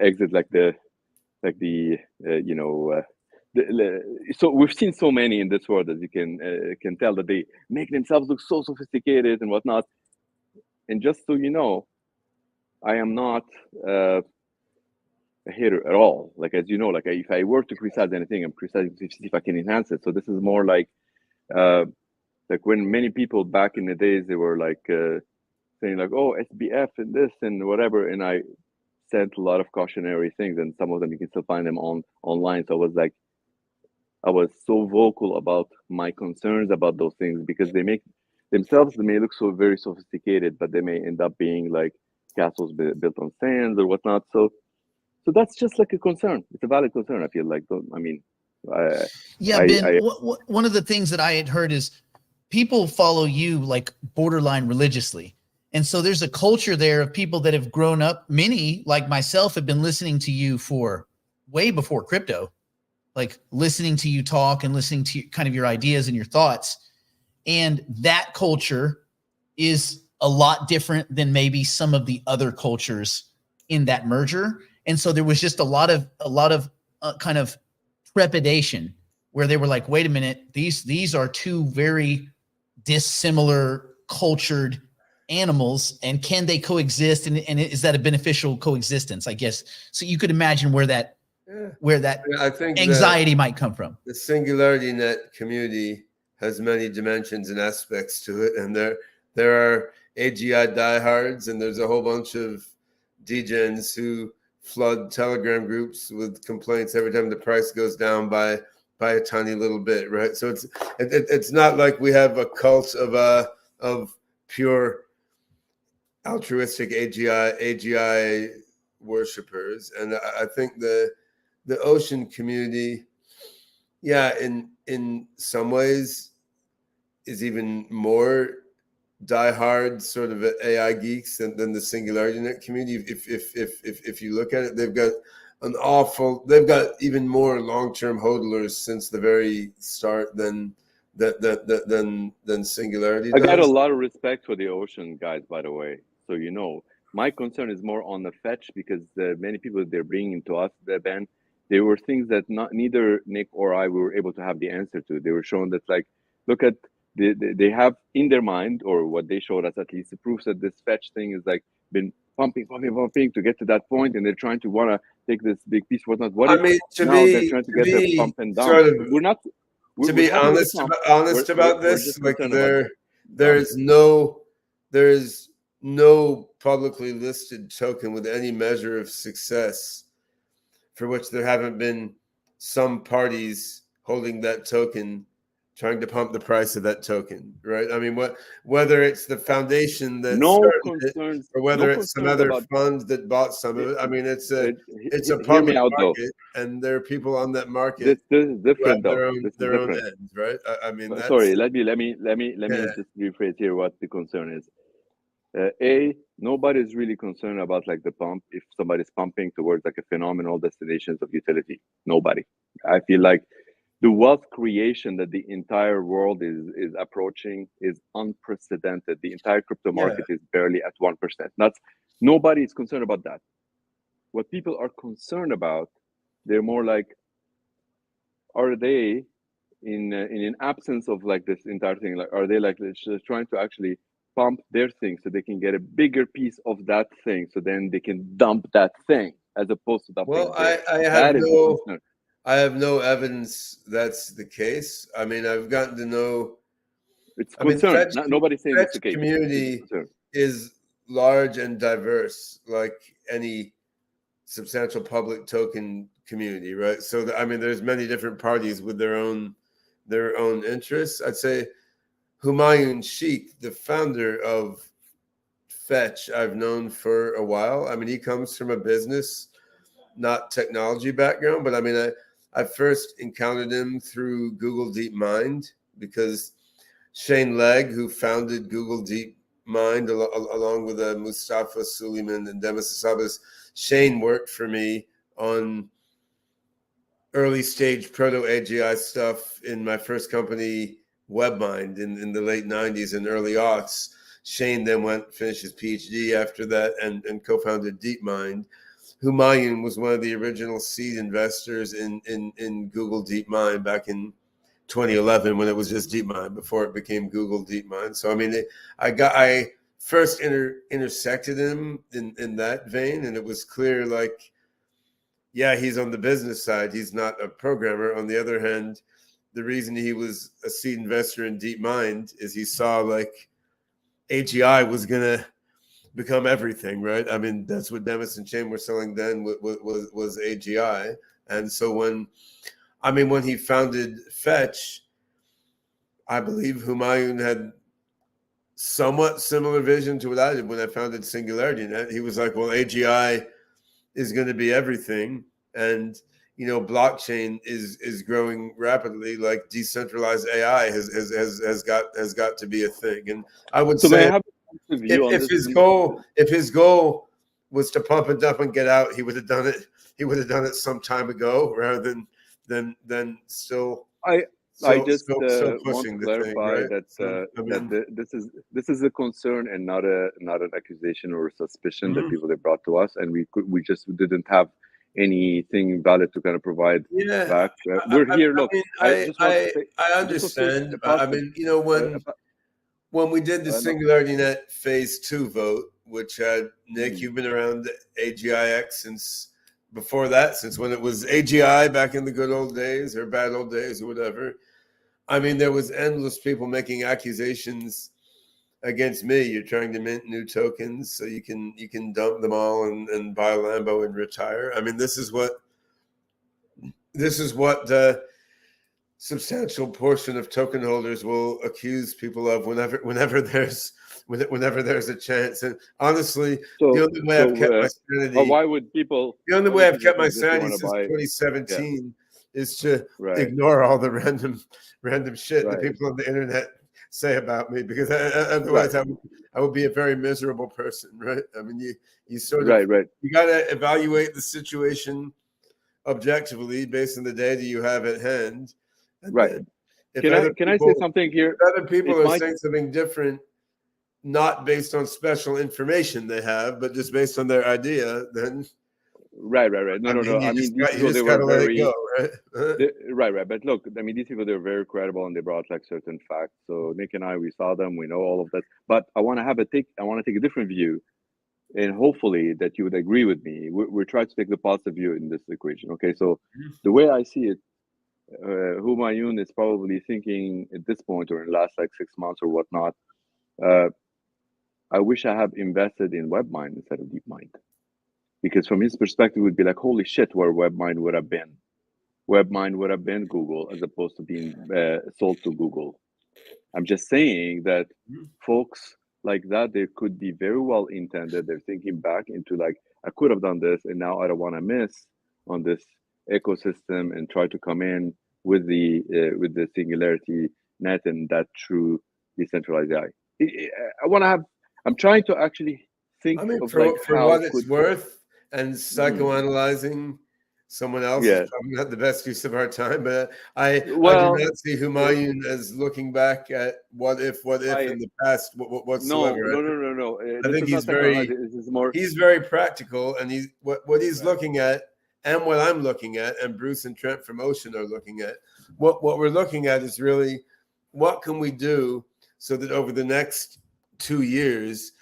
exit so we've seen so many in this world, as you can tell, that they make themselves look so sophisticated and whatnot. And just so you know, I am not a hater at all. Like, as you know, like if I were to criticize anything, I'm criticizing to see if I can enhance it. So this is more like when many people back in the days, they were like saying like, oh, SBF and this and whatever, and I sent a lot of cautionary things, and some of them you can still find them online. So I was so vocal about my concerns about those things, because they may look so very sophisticated, but they may end up being like castles built on sands or whatnot. So that's just like a concern. It's a valid concern, I feel like. Ben, one of the things that I had heard is people follow you like borderline religiously. And so there's a culture there of people that have grown up. Many, like myself, have been listening to you for way before crypto, like listening to you talk and listening to kind of your ideas and your thoughts. And that culture is a lot different than maybe some of the other cultures in that merger. And so there was just a lot of kind of trepidation where they were like, wait a minute, these are two very dissimilar cultured animals, and can they coexist? And is that a beneficial coexistence, I guess? So you could imagine where that I think anxiety might come from. The SingularityNet community has many dimensions and aspects to it, and there are AGI diehards, and there's a whole bunch of degens who flood Telegram groups with complaints every time the price goes down by a tiny little bit, right? So it's not like we have a cult of pure altruistic AGI worshippers, and I think the ocean community, yeah, in some ways, is even more diehard sort of AI geeks than the SingularityNet community. If you look at it, they've got even more long-term hodlers since the very start than Singularity I does. got a lot of respect for the ocean guys, by the way. So my concern is more on the fetch, because many people they're bringing to us, Ben, there were things that neither Nick or I were able to have the answer to. They were shown that, like, look at they have in their mind, or what they showed us at least, it proves that this fetch thing is like been pumping to get to that point, and they're trying to want to take this big piece. Whatnot. What I mean, they're trying to get the pump and dump. Sort of, we're not. To be honest about this, like there is no publicly listed token with any measure of success for which there haven't been some parties holding that token trying to pump the price of that token, right? I mean, whether it's the foundation that started it, or whether it's some other fund that bought some of it. I mean, it's a public market, and there are people on that market. This is different, though. Their own ends, right? I mean, sorry. Let me just rephrase here what the concern is. Nobody's really concerned about like the pump, if somebody's pumping towards like a phenomenal destinations of utility. Nobody. I feel like the wealth creation that the entire world is approaching is unprecedented. The entire crypto market is barely at 1%. Nobody is concerned about that. What people are concerned about, they're more like, are they in an absence of like this entire thing? Like, are they like just trying to actually pump their thing so they can get a bigger piece of that thing, so then they can dump that thing as opposed to dumping? Well, I have no evidence that's the case. I mean, I've gotten to know. It's concern. Nobody's saying it's the case. Community is large and diverse, like any substantial public token community, right? So, I mean, there's many different parties with their own interests. I'd say Humayun Sheikh, the founder of Fetch, I've known for a while. I mean, he comes from a business, not technology background, but I mean, I first encountered him through Google DeepMind, because Shane Legg, who founded Google DeepMind along with Mustafa Suleiman and Demis Hassabis, Shane worked for me on early stage proto AGI stuff in my first company, WebMind, in the late 90s and early aughts. Shane then finished his PhD after that and co-founded DeepMind. Humayun was one of the original seed investors in Google DeepMind back in 2011, when it was just DeepMind before it became Google DeepMind. So I mean, I first intersected him in that vein, and it was clear, like, yeah, he's on the business side, he's not a programmer. On the other hand, the reason he was a seed investor in DeepMind is he saw like AGI was gonna become everything, right? I mean, that's what Demis and Shane were selling then, was AGI. And so when he founded Fetch, I believe Humayun had somewhat similar vision to what I did when I founded SingularityNet. He was like, well, AGI is going to be everything, and blockchain is growing rapidly. Like decentralized AI has got to be a thing. And I would say, if his goal was to pump and dump and get out, he would have done it. He would have done it some time ago, rather than still I So just so want to pushing the thing, clarify right? that So I mean, this is a concern and not an accusation or a suspicion that mhm. people have brought to us, and we just didn't have anything valid to kind of provide Yeah, back. We're here. I Look, mean, I just want to say I I just want to say understand. a I positive. mean, you know, Uh, when we did the no. SingularityNet Phase 2 vote, which had Nick, Mm, you've been around AGIX since before that, since when it was AGI back in the good old days or bad old days or whatever. I mean, there was endless people making accusations against me. You're trying to mint new tokens so you can dump them all and buy a Lambo and retire. I mean, this is what the substantial portion of token holders will accuse people of whenever there's a chance. And honestly, the so only way I've kept my sanity, the only why way would I've people kept my think that they sanity want to since buy? Yeah, 2017 is to right, ignore all the random shit that right, people on the internet say about me, because right, otherwise I would be a very miserable person, right? I mean, you sort of, right. you got to evaluate the situation objectively based on the data you have at hand. And Right. then if other Can I say people something here? if other people It are might. saying something different, not based on special information they have, but just based on their idea, then Right. I No. mean I mean, these you people, they just were got to let it go, very, right? right. But look, I mean, these people, they're very credible and they brought like certain facts. So Nick and I, we saw them, we know all of that. But I want to take a different view, and hopefully that you would agree with me. We're trying to take the positive view in this equation. Okay, so the way I see it, Humayun is probably thinking at this point or in the last like 6 months or whatnot. Uh, I wish I have invested in WebMine instead of DeepMind, because from his perspective, it would be like, holy shit, where WebMine would have been. WebMine would have been Google as opposed to being sold to Google. I'm just saying that folks like that, they could be very well intended. They're thinking back into like, I could have done this, and now I don't want to miss on this ecosystem and try to come in with the Singularity Net and that true decentralized AI. I want to have. I'm trying to actually think I mean, of like for how what it's could. worth, and Mhm. psychoanalyzing someone else is Yeah. probably not the best use of our time. But I do Well, not see Humayun as looking back at what if I in the past whatsoever. no. I This think is not psychoanalysis. This is more. he's very practical, and he's what he's Right. looking at, and what I'm looking at, and Bruce and Trent from Ocean are looking at. What we're looking at is really, what can we do so that over the next 2 years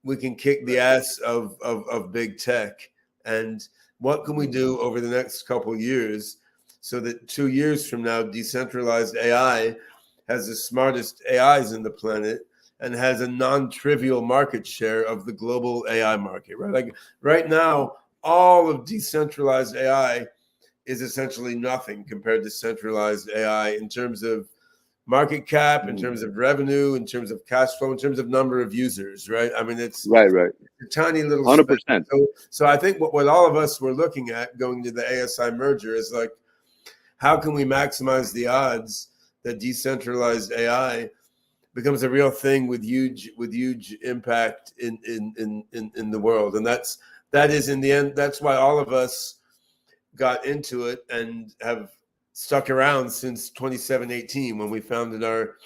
we can kick the ass of big tech, and what can we do over the next couple years so that 2 years from now decentralized AI has the smartest AIs in the planet and has a non-trivial market share of the global AI market, right? Like right now, all of decentralized AI is essentially nothing compared to centralized AI in terms of market cap, in terms of revenue, in terms of cash flow, in terms of number of users, right? I mean, it's Right. a tiny little Hundred speck. percent. So I think what all of us were looking at going to the ASI merger is like, how can we maximize the odds that decentralized AI becomes a real thing with huge impact in the world? And that is in the end, that's why all of us got into it and have stuck around since 2017 when we founded our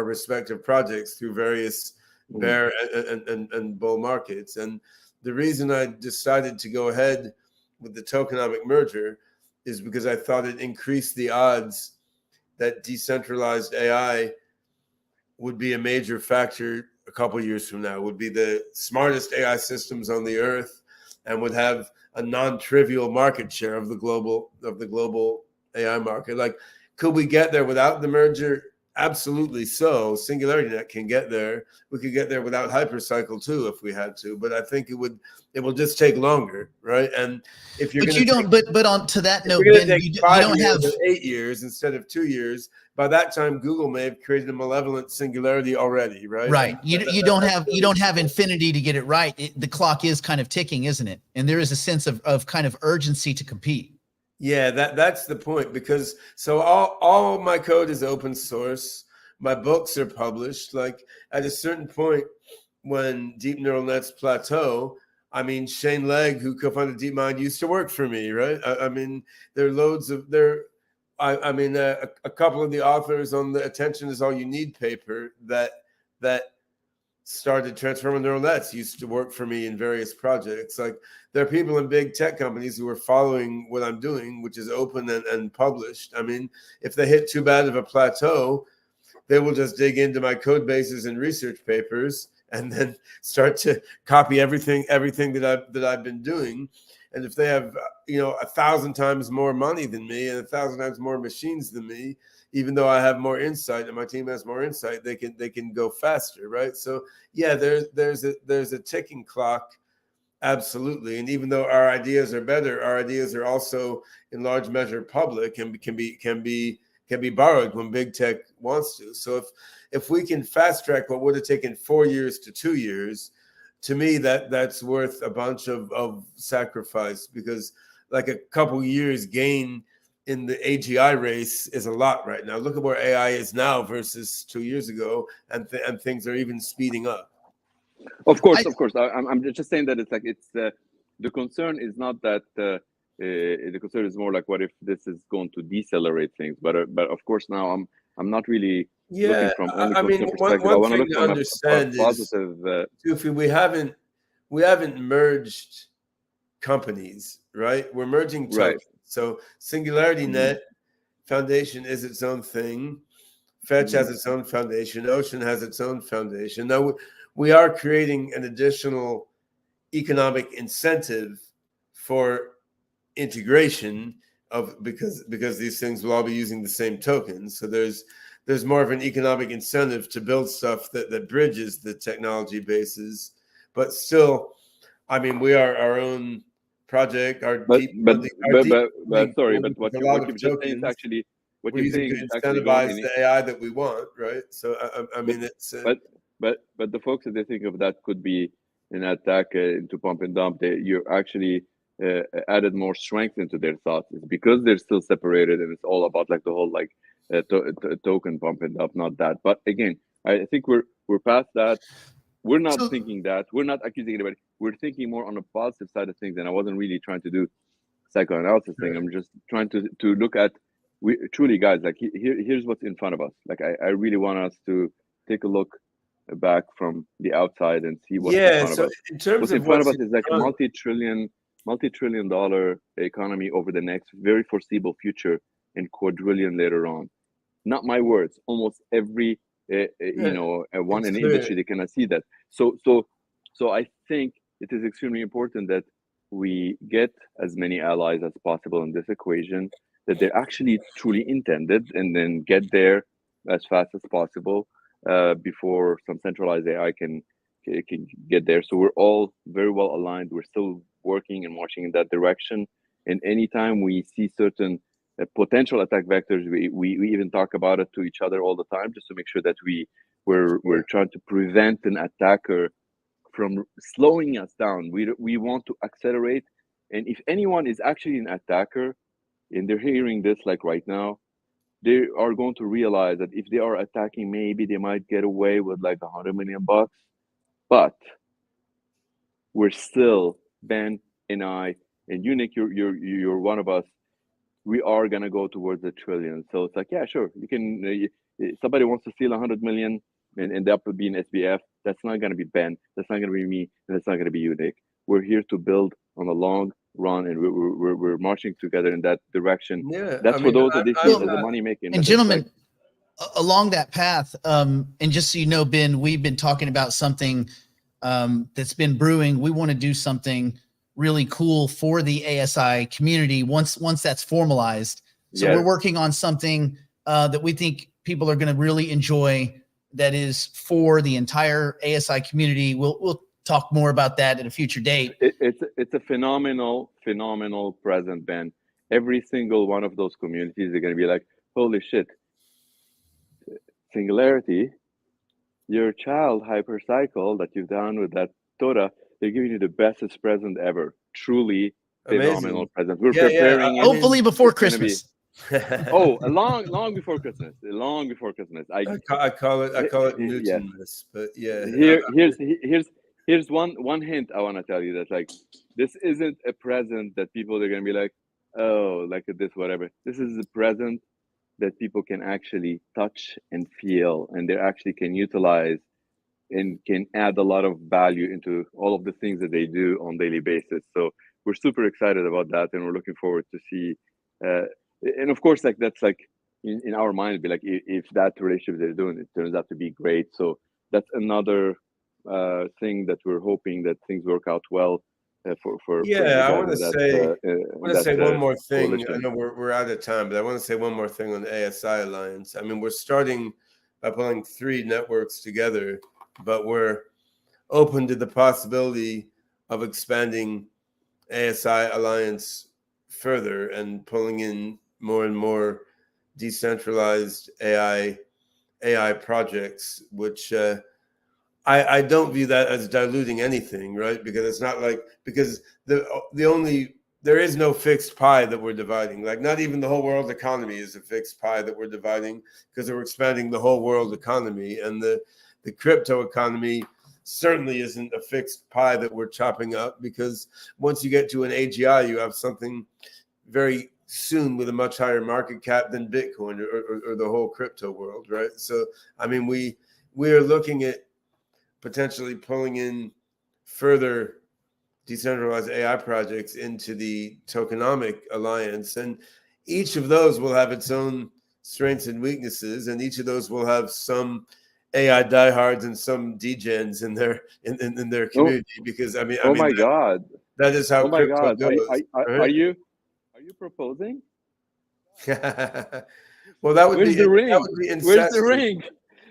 respective projects through various bear and bull markets. And the reason I decided to go ahead with the tokenomic merger is because I thought it increased the odds that decentralized AI would be a major factor a couple years from now, would be the smartest AI systems on the earth, and would have a non-trivial market share of the global AI market. Like, could we get there without the merger? Absolutely. So SingularityNet can get there. We could get there without Hypercycle too if we had to, but I think it will just take longer, right? And if you're But going you to don't. But on to that if you're note, going to Ben, take you 5 don't years have. or 8 years instead of 2 years, by that time Google may have created a malevolent singularity already, right? Right. You don't have Really infinity to get it right. The clock is kind of ticking, isn't it? And there is a sense of kind of urgency to compete. Yeah, that's the point, because so all my code is open source. My books are published. Like at a certain point, when deep neural nets plateau, I mean, Shane Legg, who co-founded DeepMind, used to work for me, right? I mean, there are loads of I mean, a couple of the authors on the Attention is All You Need paper that started transforming neural nets used to work for me in various projects. Like, there are people in big tech companies who are following what I'm doing, which is open and published. I mean, if they hit too bad of a plateau, they will just dig into my code bases and research papers and then start to copy everything that I've been doing. And if they have 1,000 times more money than me and 1,000 times more machines than me, even though I have more insight and my team has more insight, they can go faster, right? So yeah, there's a ticking clock, absolutely. And even though our ideas are better, our ideas are also in large measure public and can be borrowed when big tech wants to. So if we can fast track what would have taken 4 years to 2 years, to me that's worth a bunch of sacrifice, because like a couple years gain in the AGI race is a lot right now. Look at where AI is now versus 2 years ago, and things are even speeding up. Of course. I'm just saying that it's the concern is not that the concern is more like, what if this is going to decelerate things? But of course now I'm not really looking from only concern perspective. I want to look from a positive. Toufii, we haven't merged companies, right? We're merging tokens. Right. So SingularityNet Foundation is its own thing. Fetch has its own foundation. Ocean has its own foundation. Now we are creating an additional economic incentive for integration because these things will all be using the same tokens. So there's more of an economic incentive to build stuff that bridges the technology bases. But still, I mean, we are our own project. What you've just saying is actually what you're saying is actually incentivize the AI that we want, right? So I mean, it's but the folks that they think of that could be an attack into pump and dump. You actually added more strength into their thoughts. It's because they're still separated, and it's all about like the whole like token pump and dump, not that. But again, I think we're past that. We're not thinking that. We're not accusing anybody. We're thinking more on the positive side of things. And I wasn't really trying to do psychoanalysis thing. I'm just trying to look at, we truly, guys, like here's what's in front of us. Like I really want us to take a look back from the outside and see what's in front of us. In terms what's of in front of us is like a multi-trillion dollar economy over the next very foreseeable future, and quadrillion later on. Not my words. Almost every one in the industry, they cannot see that. So I think it is extremely important that we get as many allies as possible in this equation, that they're actually truly intended, and then get there as fast as possible before some centralized AI can get there. So we're all very well aligned. We're still working and marching in that direction. And anytime we see certain potential attack vectors, we even talk about it to each other all the time, just to make sure that we're trying to prevent an attacker from slowing us down. We want to accelerate. And if anyone is actually an attacker and they're hearing this like right now, they are going to realize that if they are attacking, maybe they might get away with like $100 million, but we're still, Ben and I and you, Nick, you're one of us. We are gonna go towards $1 trillion. So it's like, yeah, sure, you can. Somebody wants to steal 100 million and that would be an SBF. That's not gonna be Ben. That's not gonna be me, and that's not gonna be you, Nick. We're here to build on a long run, and we're marching together in that direction. Yeah, that's for those that they see as a money making. And gentlemen, along that path, and just so you know, Ben, we've been talking about something that's been brewing. We want to do something really cool for the ASI community once that's formalized. So we're working on something that we think people are going to really enjoy, that is for the entire ASI community. We'll talk more about that at a future date. It's a phenomenal present, Ben. Every single one of those communities are going to be like, holy shit, Singularity, your child Hypercycle that you've done with that Tora, they're giving you the bestest present ever. Truly phenomenal present. We're preparing. Hopefully before Christmas. long before Christmas. Long before Christmas. I call it Newtonless, but yeah. Here's one hint I want to tell you, that like this isn't a present that people are gonna be like, oh, like this, whatever. This is the present that people can actually touch and feel, and they actually can utilize and can add a lot of value into all of the things that they do on daily basis. So we're super excited about that, and we're looking forward to see. And of course, like that's like in our mind, be like if that relationship they're doing it turns out to be great. So that's another thing that we're hoping that things work out well for you Yeah, I guys want to in that say, one more thing. I coalition. know we're out of time, but I want to say one more thing on the ASI Alliance. I mean, we're starting by pulling 3 networks together, but we're open to the possibility of expanding ASI Alliance further and pulling in more and more decentralized AI projects, which I don't view that as diluting anything, right? Because it's not like, because there is no fixed pie that we're dividing. Like not even the whole world economy is a fixed pie that we're dividing, because we're expanding the whole world economy, and the crypto economy certainly isn't a fixed pie that we're chopping up, because once you get to an AGI, you have something very soon with a much higher market cap than Bitcoin or the whole crypto world, right? So, I mean, we are looking at potentially pulling in further decentralized AI projects into the tokenomic alliance, and each of those will have its own strengths and weaknesses, and each of those will have some AI diehards and some degens in their community. Because I mean, my God, that is how my crypto God, goes. are you proposing? Well, that would Where's be the ring? that would be Where's the incestuous. ring?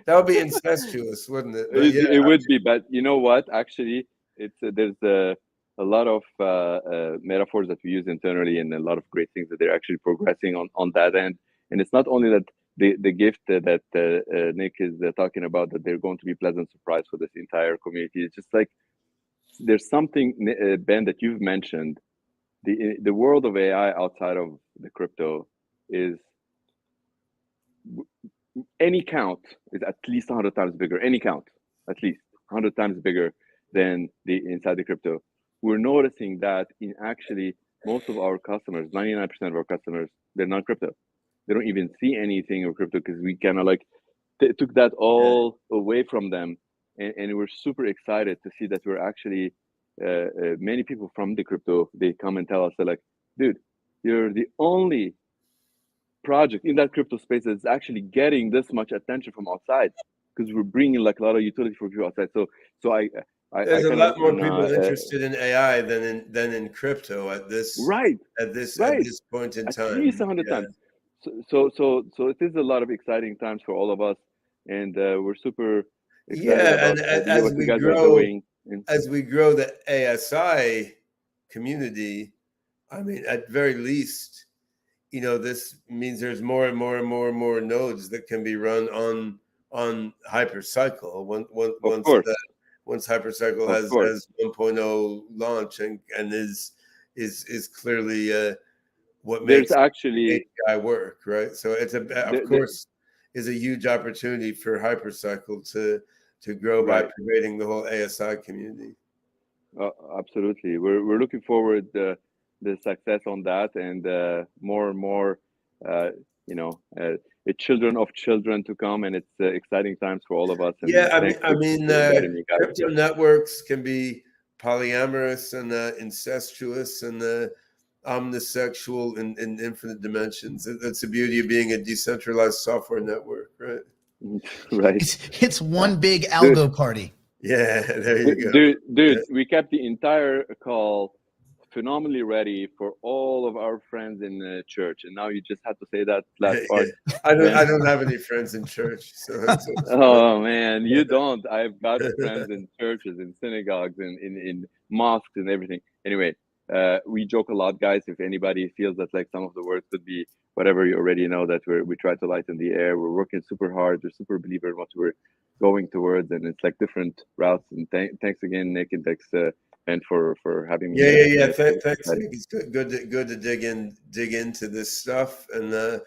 That would be incestuous, wouldn't it? But It would be, but you know what? Actually, it's there's a lot of metaphors that we use internally, and a lot of great things that they're actually progressing on that end. And it's not only that the gift that Nick is talking about, that they're going to be pleasant surprise for this entire community. It's just like there's something, Ben, that you've mentioned. The world of AI outside of the crypto is, any count is at least 100 times bigger. Any count, at least 100 times bigger than the inside the crypto. We're noticing that in actually most of our customers, 99% of our customers, they're not crypto. They don't even see anything of crypto, because we kind of like took that all away from them. And we're super excited to see that we're actually, many people from the crypto, they come and tell us, they're like, dude, you're the only project in that crypto space that's actually getting this much attention from outside, because we're bringing like a lot of utility for people outside. So there's a lot more people interested in AI than in crypto at this point in time. At least 100 times. So it is a lot of exciting times for all of us, and we're super excited about what you guys are doing. As we grow the ASI community, I mean, at very least, you know, this means there's more and more and more and more nodes that can be run on Hypercycle once Hypercycle has 1.0 launch and is clearly what makes actually AGI work, right? So it's is a huge opportunity for Hypercycle to grow by pervading the whole ASI community. Absolutely, we're looking forward the success on that, and more and more, children of children to come, and it's exciting times for all of us. And I mean, crypto networks can be polyamorous and incestuous and omnisexual in infinite dimensions. That's the beauty of being a decentralized software network, right? Right. It's one big algo party. Yeah, there you go. Dude, we kept the entire call phenomenally ready for all of our friends in the church, and now you just have to say that last part. I don't have any friends in church, so oh man, you don't. I've got friends in churches, in synagogues, in mosques, and everything. Anyway, we joke a lot, guys. If anybody feels that like some of the words could be whatever, you already know that we try to lighten the air. We're working super hard. We're super believer in what we're going towards, and it's like different routes. And thanks again, Nick, and thanks and for having me. Yeah. Thanks. It's good to dig into this stuff, and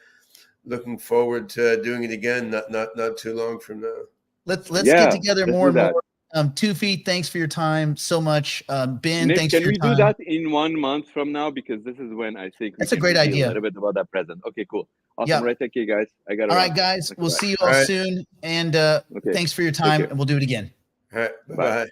looking forward to doing it again. Not too long from now. Let's get together more and more. Toufii, thanks for your time so much. Ben, Nick, thanks can for your we time. do that in 1 month from now? Because this is when I think we That's a can great reveal idea. a little bit about that present. Okay, cool. Awesome. Yeah. Right. Thank you, guys. I got it. All right, guys. Okay, We'll bye. see you all All right. soon. And Okay. thanks for your Take time. care. And we'll do it again. All right. Bye. Bye-bye.